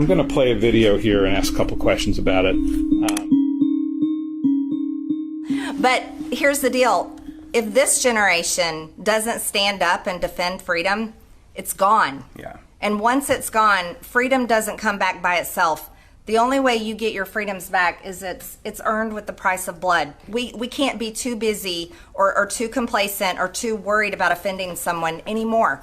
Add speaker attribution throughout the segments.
Speaker 1: I'm going to play a video here and ask a couple questions about it.
Speaker 2: But here's the deal. If this generation doesn't stand up and defend freedom, it's gone.
Speaker 1: Yeah.
Speaker 2: And once it's gone, freedom doesn't come back by itself. The only way you get your freedoms back is it's earned with the price of blood. We can't be too busy or too complacent or too worried about offending someone anymore.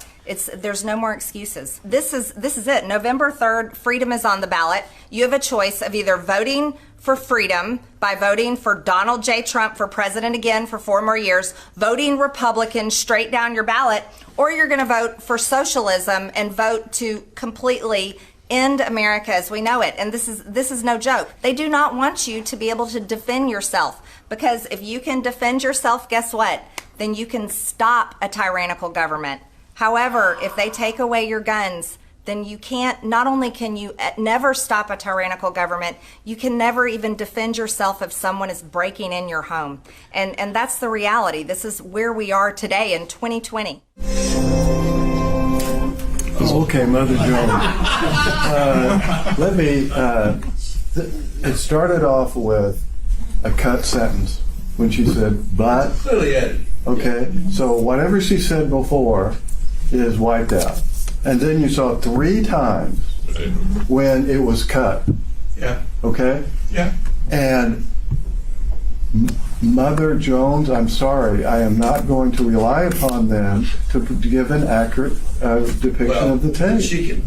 Speaker 2: There's no more excuses. This is it. November 3rd, freedom is on the ballot. You have a choice of either voting for freedom by voting for Donald J. Trump for president again for 4 more years, voting Republican straight down your ballot, or you're going to vote for socialism and vote to completely end America as we know it. And this is no joke. They do not want you to be able to defend yourself, because if you can defend yourself, guess what? Then you can stop a tyrannical government. However, if they take away your guns, then you can't, not only can you never stop a tyrannical government, you can never even defend yourself if someone is breaking in your home. And that's the reality. This is where we are today in 2020.
Speaker 3: Okay, Mother Jones. Let me, it started off with a cut sentence when she said, but.
Speaker 4: Clearly edited.
Speaker 3: Okay, so whatever she said before is wiped out. And then you saw 3 times when it was cut.
Speaker 4: Yeah.
Speaker 3: Okay?
Speaker 4: Yeah.
Speaker 3: And Mother Jones, I'm sorry, I am not going to rely upon them to give an accurate depiction of the tape.
Speaker 4: She can.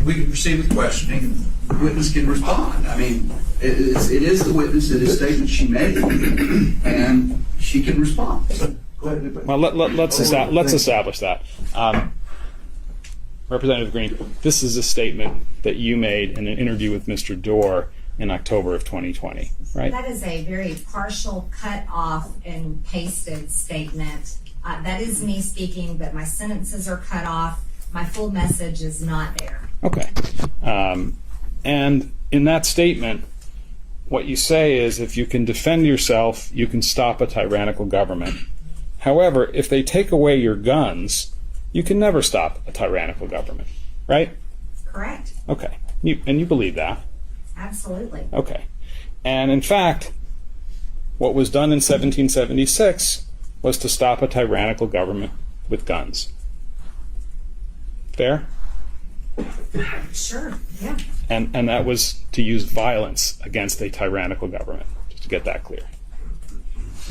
Speaker 4: We can proceed with questioning. The witness can respond. I mean, it is the witness. It is statement she made, and she can respond.
Speaker 1: Well, let's establish that. Representative Greene, this is a statement that you made in an interview with Mr. Dorr in October of 2020, right?
Speaker 5: That is a very partial, cut off and pasted statement. That is me speaking, but my sentences are cut off. My full message is not there.
Speaker 1: Okay. And in that statement, what you say is if you can defend yourself, you can stop a tyrannical government. However, if they take away your guns, you can never stop a tyrannical government, right?
Speaker 5: Correct.
Speaker 1: Okay. And you believe that?
Speaker 5: Absolutely.
Speaker 1: Okay. And in fact, what was done in 1776 was to stop a tyrannical government with guns. Fair?
Speaker 5: Sure, yeah.
Speaker 1: And that was to use violence against a tyrannical government, just to get that clear.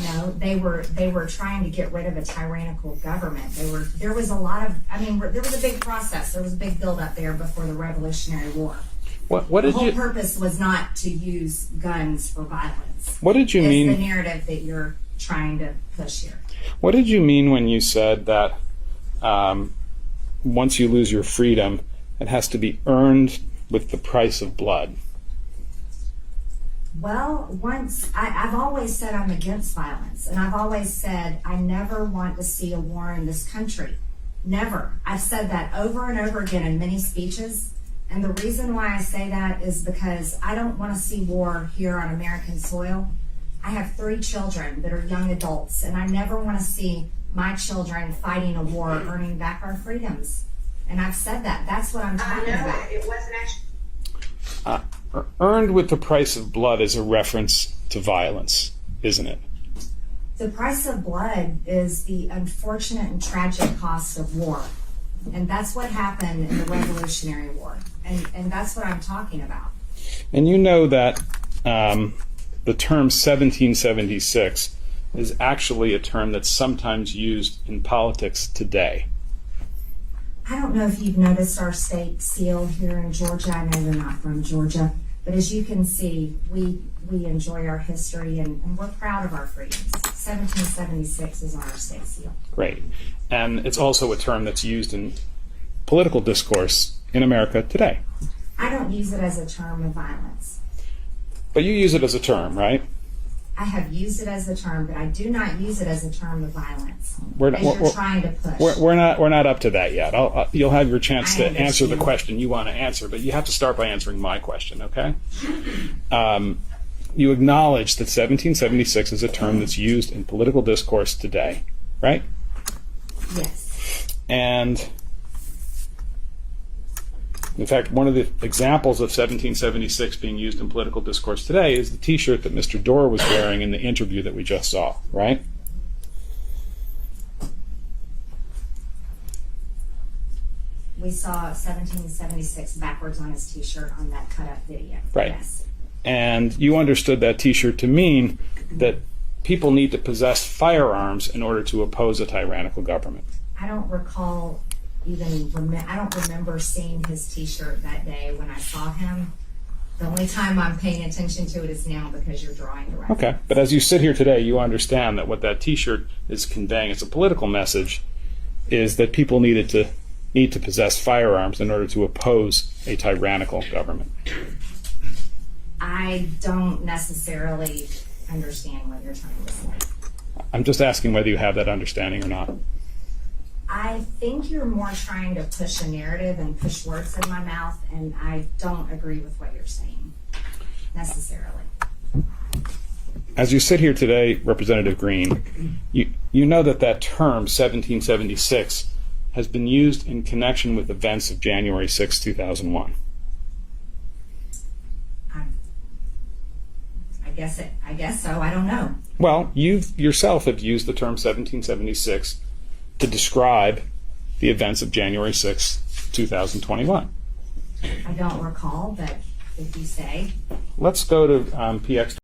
Speaker 5: No, they were trying to get rid of a tyrannical government. There was a lot of, there was a big process. There was a big buildup there before the Revolutionary War. The whole purpose was not to use guns for violence.
Speaker 1: What did you mean?
Speaker 5: It's the narrative that you're trying to push here.
Speaker 1: What did you mean when you said that once you lose your freedom, it has to be earned with the price of blood?
Speaker 5: Well, I've always said I'm against violence, and I've always said I never want to see a war in this country. Never. I've said that over and over again in many speeches, and the reason why I say that is because I don't want to see war here on American soil. I have 3 children that are young adults, and I never want to see my children fighting a war, earning back our freedoms. And I've said that. That's what I'm talking about.
Speaker 6: It wasn't actually.
Speaker 1: Earned with the price of blood is a reference to violence, isn't it?
Speaker 5: The price of blood is the unfortunate and tragic cost of war. And that's what happened in the Revolutionary War. And that's what I'm talking about.
Speaker 1: And you know that the term 1776 is actually a term that's sometimes used in politics today.
Speaker 5: I don't know if you've noticed our state seal here in Georgia. I know you're not from Georgia. But as you can see, we enjoy our history and we're proud of our freedoms. 1776 is on our state seal.
Speaker 1: Right. And it's also a term that's used in political discourse in America today.
Speaker 5: I don't use it as a term of violence.
Speaker 1: But you use it as a term, right?
Speaker 5: I have used it as a term, but I do not use it as a term of violence. You're trying to push.
Speaker 1: We're not up to that yet. You'll have your chance to answer the
Speaker 5: understand.
Speaker 1: question you want to answer, but you have to start by answering my question, okay? You acknowledge that 1776 is a term that's used in political discourse today, right?
Speaker 5: Yes.
Speaker 1: And In fact, one of the examples of 1776 being used in political discourse today is the T-shirt that Mr. Dorr was wearing in the interview that we just saw, right?
Speaker 5: We saw 1776 backwards on his T-shirt on that cut-up video.
Speaker 1: Right.
Speaker 5: Yes.
Speaker 1: And you understood that T-shirt to mean that people need to possess firearms in order to oppose a tyrannical government.
Speaker 5: I don't recall I don't remember seeing his T-shirt that day when I saw him. The only time I'm paying attention to it is now because you're drawing the reference.
Speaker 1: Okay, but as you sit here today, you understand that what that T-shirt is conveying, it's a political message, is that people need to possess firearms in order to oppose a tyrannical government.
Speaker 5: I don't necessarily understand what you're trying to say.
Speaker 1: I'm just asking whether you have that understanding or not.
Speaker 5: I think you're more trying to push a narrative and push words in my mouth, and I don't agree with what you're saying necessarily.
Speaker 1: As you sit here today, Representative Greene, you know that term 1776 has been used in connection with events of January 6, 2001.
Speaker 5: I guess so. I don't know.
Speaker 1: Well, you yourself have used the term 1776 to describe the events of January 6, 2021.
Speaker 5: I don't recall, but if you say.
Speaker 1: Let's go to PX